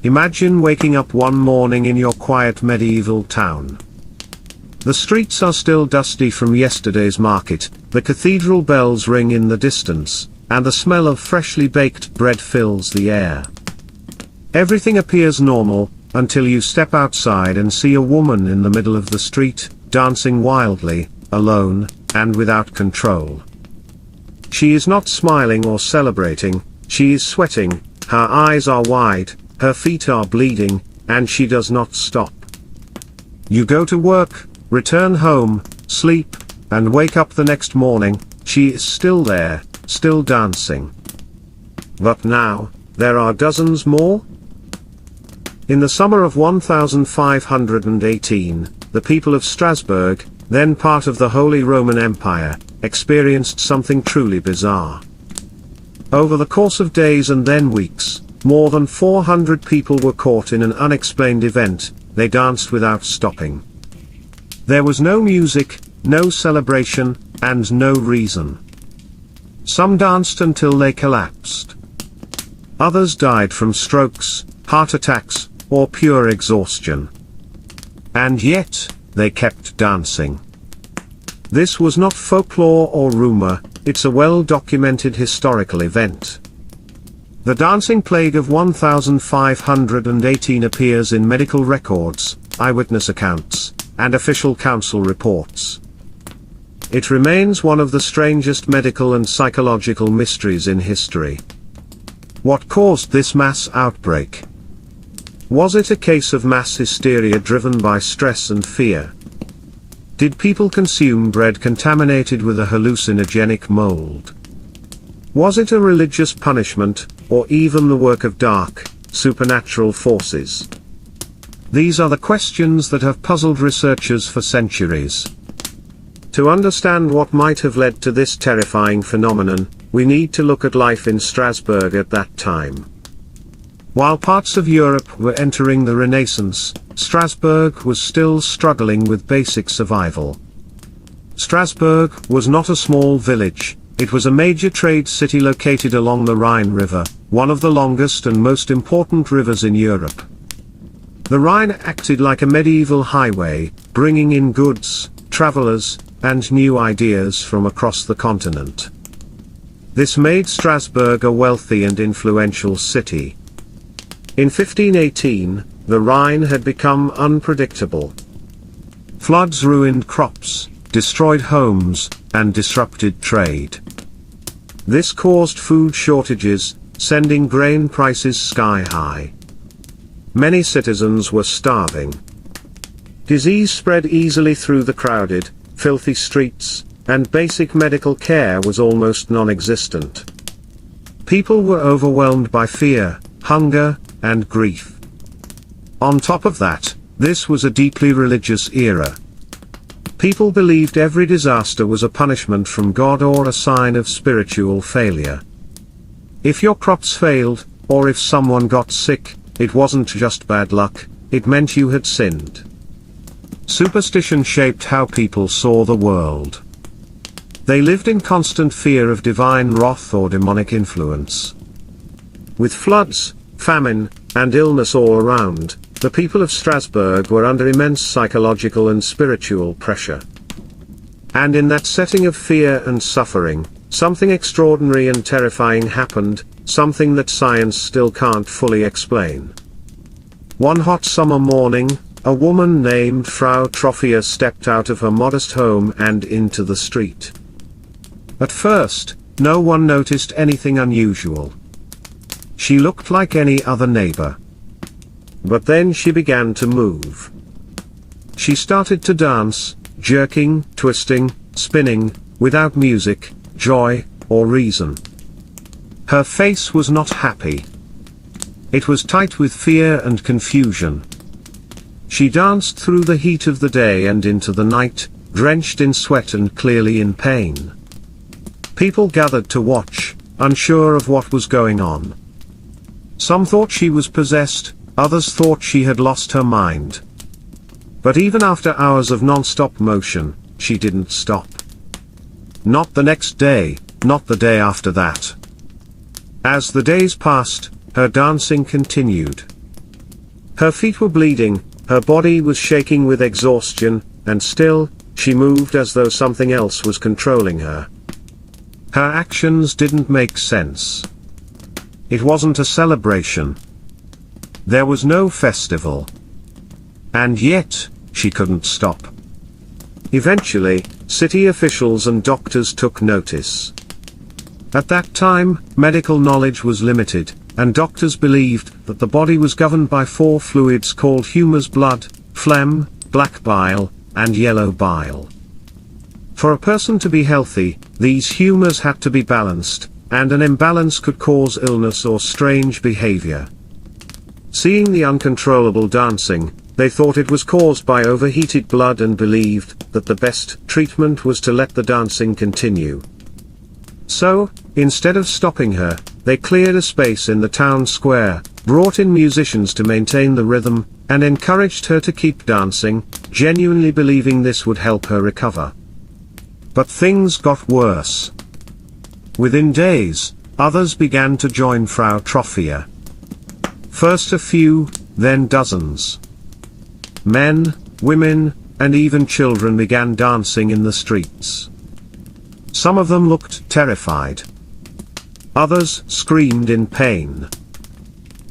Imagine waking up one morning in your quiet medieval town. The streets are still dusty from yesterday's market, the cathedral bells ring in the distance, and the smell of freshly baked bread fills the air. Everything appears normal, until you step outside and see a woman in the middle of the street, dancing wildly, alone, and without control. She is not smiling or celebrating, she is sweating, her eyes are wide, her feet are bleeding, and she does not stop. You go to work, return home, sleep, and wake up the next morning, she is still there, still dancing. But now, there are dozens more? In the summer of 1518, the people of Strasbourg, then part of the Holy Roman Empire, experienced something truly bizarre. Over the course of days and then weeks, more than 400 people were caught in an unexplained event. They danced without stopping. There was no music, no celebration, and no reason. Some danced until they collapsed. Others died from strokes, heart attacks, or pure exhaustion. And yet, they kept dancing. This was not folklore or rumor, it's a well-documented historical event. The dancing plague of 1518 appears in medical records, eyewitness accounts, and official council reports. It remains one of the strangest medical and psychological mysteries in history. What caused this mass outbreak? Was it a case of mass hysteria driven by stress and fear? Did people consume bread contaminated with a hallucinogenic mold? Was it a religious punishment, or even the work of dark, supernatural forces? These are the questions that have puzzled researchers for centuries. To understand what might have led to this terrifying phenomenon, we need to look at life in Strasbourg at that time. While parts of Europe were entering the Renaissance, Strasbourg was still struggling with basic survival. Strasbourg was not a small village, it was a major trade city located along the Rhine River, one of the longest and most important rivers in Europe. The Rhine acted like a medieval highway, bringing in goods, travelers, and new ideas from across the continent. This made Strasbourg a wealthy and influential city. In 1518, the Rhine had become unpredictable. Floods ruined crops, destroyed homes, and disrupted trade. This caused food shortages, sending grain prices sky high. Many citizens were starving. Disease spread easily through the crowded, filthy streets, and basic medical care was almost non-existent. People were overwhelmed by fear, hunger, and grief. On top of that, this was a deeply religious era. People believed every disaster was a punishment from God or a sign of spiritual failure. If your crops failed, or if someone got sick, it wasn't just bad luck, it meant you had sinned. Superstition shaped how people saw the world. They lived in constant fear of divine wrath or demonic influence. With floods, famine, and illness all around, the people of Strasbourg were under immense psychological and spiritual pressure. And in that setting of fear and suffering, something extraordinary and terrifying happened, something that science still can't fully explain. One hot summer morning, a woman named Frau Trophia stepped out of her modest home and into the street. At first, no one noticed anything unusual. She looked like any other neighbor. But then she began to move. She started to dance, jerking, twisting, spinning, without music, joy, or reason. Her face was not happy. It was tight with fear and confusion. She danced through the heat of the day and into the night, drenched in sweat and clearly in pain. People gathered to watch, unsure of what was going on. Some thought she was possessed, others thought she had lost her mind. But even after hours of non-stop motion, she didn't stop. Not the next day, not the day after that. As the days passed, her dancing continued. Her feet were bleeding, her body was shaking with exhaustion, and still, she moved as though something else was controlling her. Her actions didn't make sense. It wasn't a celebration. There was no festival. And yet, she couldn't stop. Eventually, city officials and doctors took notice. At that time, medical knowledge was limited, and doctors believed that the body was governed by four fluids called humors: blood, phlegm, black bile, and yellow bile. For a person to be healthy, these humors had to be balanced, and an imbalance could cause illness or strange behavior. Seeing the uncontrollable dancing, they thought it was caused by overheated blood and believed that the best treatment was to let the dancing continue. So, instead of stopping her, they cleared a space in the town square, brought in musicians to maintain the rhythm, and encouraged her to keep dancing, genuinely believing this would help her recover. But things got worse. Within days, others began to join Frau Trophia. First a few, then dozens. Men, women, and even children began dancing in the streets. Some of them looked terrified. Others screamed in pain.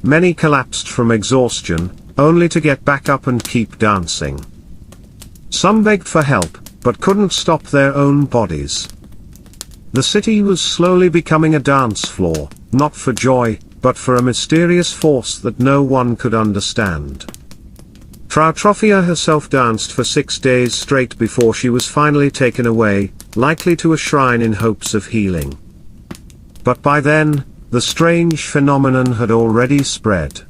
Many collapsed from exhaustion, only to get back up and keep dancing. Some begged for help, but couldn't stop their own bodies. The city was slowly becoming a dance floor, not for joy, but for a mysterious force that no one could understand. Frau Trophia herself danced for 6 days straight before she was finally taken away, likely to a shrine in hopes of healing. But by then, the strange phenomenon had already spread.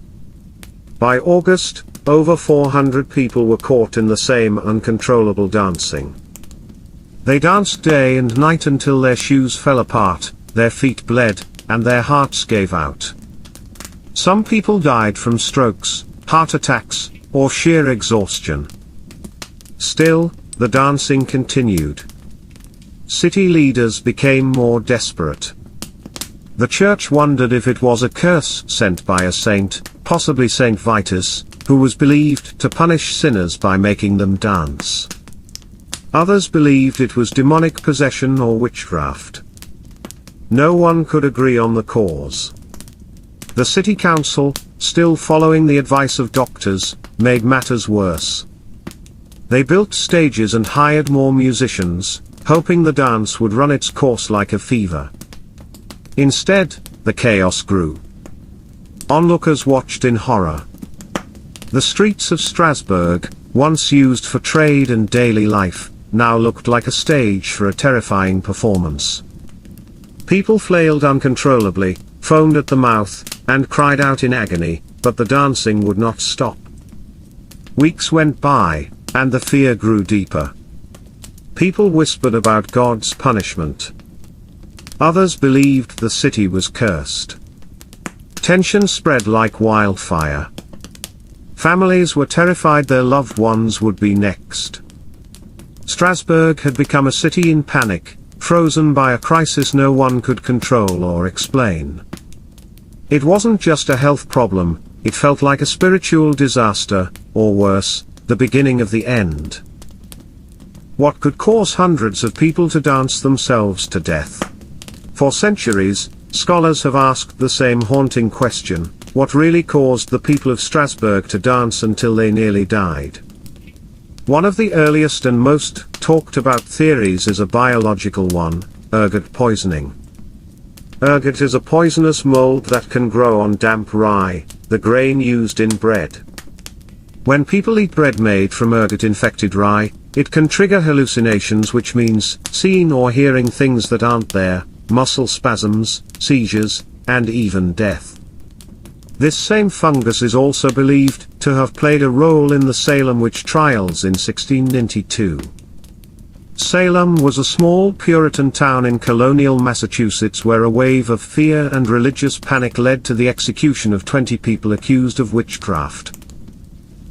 By August, over 400 people were caught in the same uncontrollable dancing. They danced day and night until their shoes fell apart, their feet bled, and their hearts gave out. Some people died from strokes, heart attacks, or sheer exhaustion. Still, the dancing continued. City leaders became more desperate. The church wondered if it was a curse sent by a saint, possibly Saint Vitus, who was believed to punish sinners by making them dance. Others believed it was demonic possession or witchcraft. No one could agree on the cause. The city council, still following the advice of doctors, made matters worse. They built stages and hired more musicians, hoping the dance would run its course like a fever. Instead, the chaos grew. Onlookers watched in horror. The streets of Strasbourg, once used for trade and daily life, now looked like a stage for a terrifying performance. People flailed uncontrollably, foamed at the mouth, and cried out in agony, but the dancing would not stop. Weeks went by, and the fear grew deeper. People whispered about God's punishment. Others believed the city was cursed. Tension spread like wildfire. Families were terrified their loved ones would be next. Strasbourg had become a city in panic, frozen by a crisis no one could control or explain. It wasn't just a health problem, it felt like a spiritual disaster, or worse, the beginning of the end. What could cause hundreds of people to dance themselves to death? For centuries, scholars have asked the same haunting question: what really caused the people of Strasbourg to dance until they nearly died? One of the earliest and most talked about theories is a biological one: ergot poisoning. Ergot is a poisonous mold that can grow on damp rye, the grain used in bread. When people eat bread made from ergot-infected rye, it can trigger hallucinations, which means seeing or hearing things that aren't there, muscle spasms, seizures, and even death. This same fungus is also believed to have played a role in the Salem witch trials in 1692. Salem was a small Puritan town in colonial Massachusetts where a wave of fear and religious panic led to the execution of 20 people accused of witchcraft.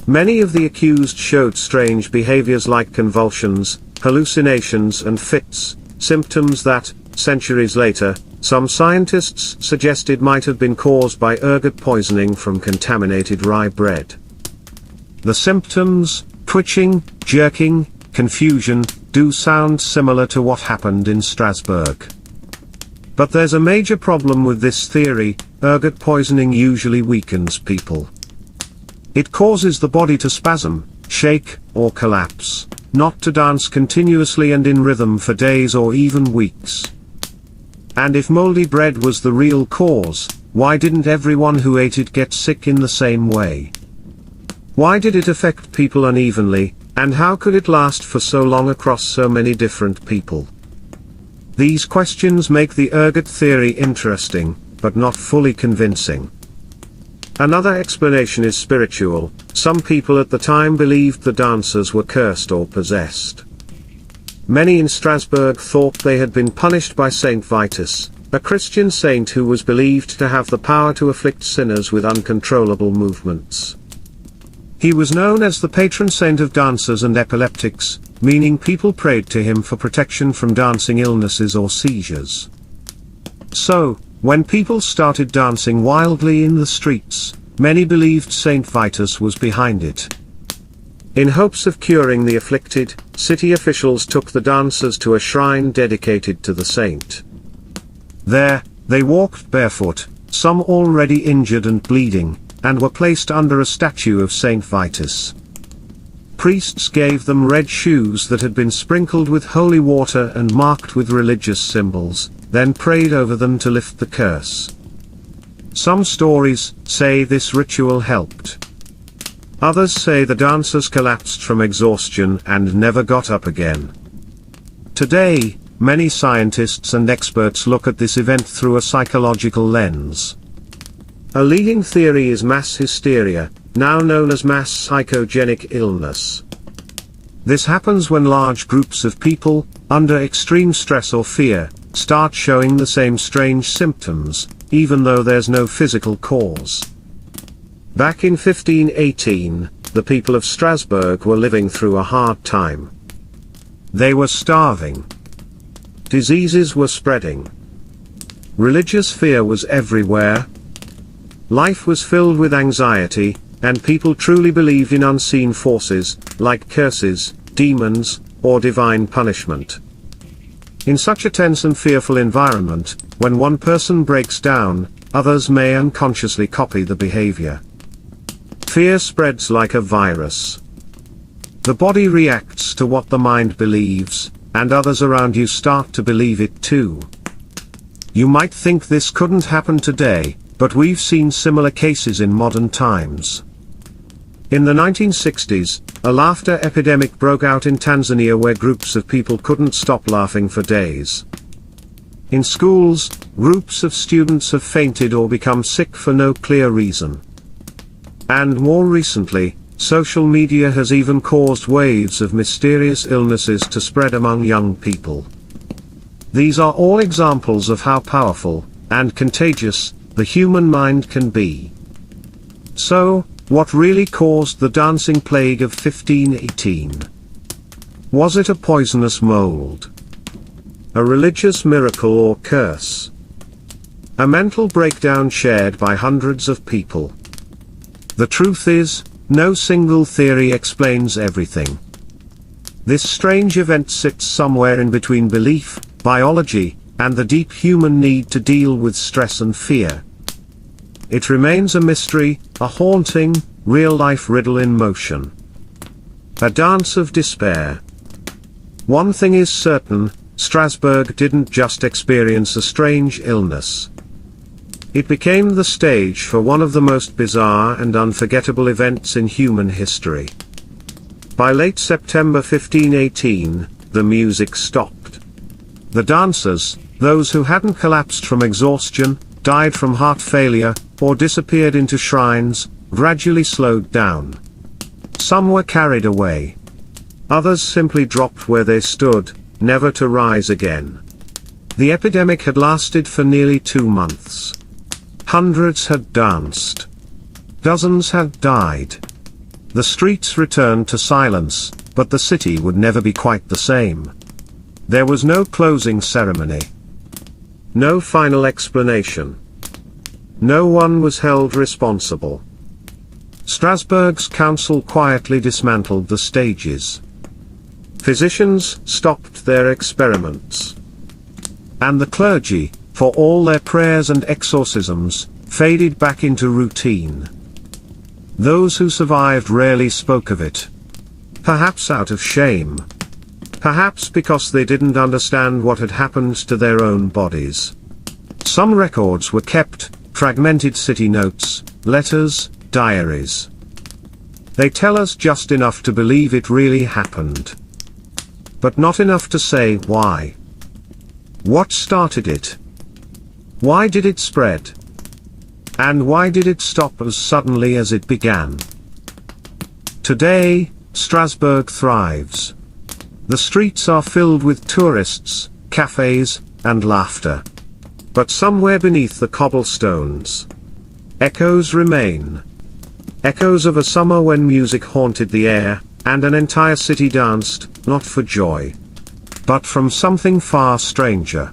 Many of the accused showed strange behaviors like convulsions, hallucinations and fits, symptoms that, centuries later, some scientists suggested might have been caused by ergot poisoning from contaminated rye bread. The symptoms, twitching, jerking, confusion, do sound similar to what happened in Strasbourg. But there's a major problem with this theory: ergot poisoning usually weakens people. It causes the body to spasm, shake, or collapse, not to dance continuously and in rhythm for days or even weeks. And if moldy bread was the real cause, why didn't everyone who ate it get sick in the same way? Why did it affect people unevenly, and how could it last for so long across so many different people? These questions make the ergot theory interesting, but not fully convincing. Another explanation is spiritual. Some people at the time believed the dancers were cursed or possessed. Many in Strasbourg thought they had been punished by Saint Vitus, a Christian saint who was believed to have the power to afflict sinners with uncontrollable movements. He was known as the patron saint of dancers and epileptics, meaning people prayed to him for protection from dancing illnesses or seizures. So, when people started dancing wildly in the streets, many believed Saint Vitus was behind it. In hopes of curing the afflicted, city officials took the dancers to a shrine dedicated to the saint. There, they walked barefoot, some already injured and bleeding, and were placed under a statue of Saint Vitus. Priests gave them red shoes that had been sprinkled with holy water and marked with religious symbols, then prayed over them to lift the curse. Some stories say this ritual helped. Others say the dancers collapsed from exhaustion and never got up again. Today, many scientists and experts look at this event through a psychological lens. A leading theory is mass hysteria, now known as mass psychogenic illness. This happens when large groups of people, under extreme stress or fear, start showing the same strange symptoms, even though there's no physical cause. Back in 1518, the people of Strasbourg were living through a hard time. They were starving. Diseases were spreading. Religious fear was everywhere. Life was filled with anxiety, and people truly believed in unseen forces, like curses, demons, or divine punishment. In such a tense and fearful environment, when one person breaks down, others may unconsciously copy the behavior. Fear spreads like a virus. The body reacts to what the mind believes, and others around you start to believe it too. You might think this couldn't happen today, but we've seen similar cases in modern times. In the 1960s, a laughter epidemic broke out in Tanzania where groups of people couldn't stop laughing for days. In schools, groups of students have fainted or become sick for no clear reason. And more recently, social media has even caused waves of mysterious illnesses to spread among young people. These are all examples of how powerful, and contagious, the human mind can be. So, what really caused the dancing plague of 1518? Was it a poisonous mold? A religious miracle or curse? A mental breakdown shared by hundreds of people? The truth is, no single theory explains everything. This strange event sits somewhere in between belief, biology, and the deep human need to deal with stress and fear. It remains a mystery, a haunting, real-life riddle in motion. A dance of despair. One thing is certain, Strasbourg didn't just experience a strange illness. It became the stage for one of the most bizarre and unforgettable events in human history. By late September 1518, the music stopped. The dancers, those who hadn't collapsed from exhaustion, died from heart failure, or disappeared into shrines, gradually slowed down. Some were carried away. Others simply dropped where they stood, never to rise again. The epidemic had lasted for nearly 2 months. Hundreds had danced. Dozens had died. The streets returned to silence, but the city would never be quite the same. There was no closing ceremony. No final explanation. No one was held responsible. Strasbourg's council quietly dismantled the stages. Physicians stopped their experiments. And the clergy, for all their prayers and exorcisms, faded back into routine. Those who survived rarely spoke of it. Perhaps out of shame. Perhaps because they didn't understand what had happened to their own bodies. Some records were kept, fragmented city notes, letters, diaries. They tell us just enough to believe it really happened. But not enough to say why. What started it? Why did it spread? And why did it stop as suddenly as it began? Today, Strasbourg thrives. The streets are filled with tourists, cafes, and laughter. But somewhere beneath the cobblestones, echoes remain. Echoes of a summer when music haunted the air, and an entire city danced, not for joy, but from something far stranger.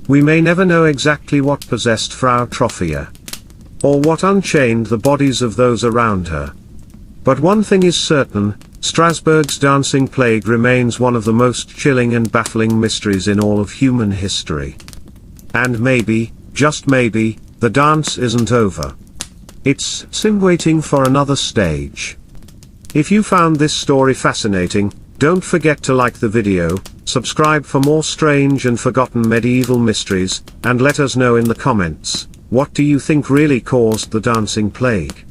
We may never know exactly what possessed Frau Trophia, or what unchained the bodies of those around her. But one thing is certain, Strasbourg's dancing plague remains one of the most chilling and baffling mysteries in all of human history. And maybe, just maybe, the dance isn't over. It's waiting for another stage. If you found this story fascinating, don't forget to like the video, subscribe for more strange and forgotten medieval mysteries, and let us know in the comments, what do you think really caused the dancing plague?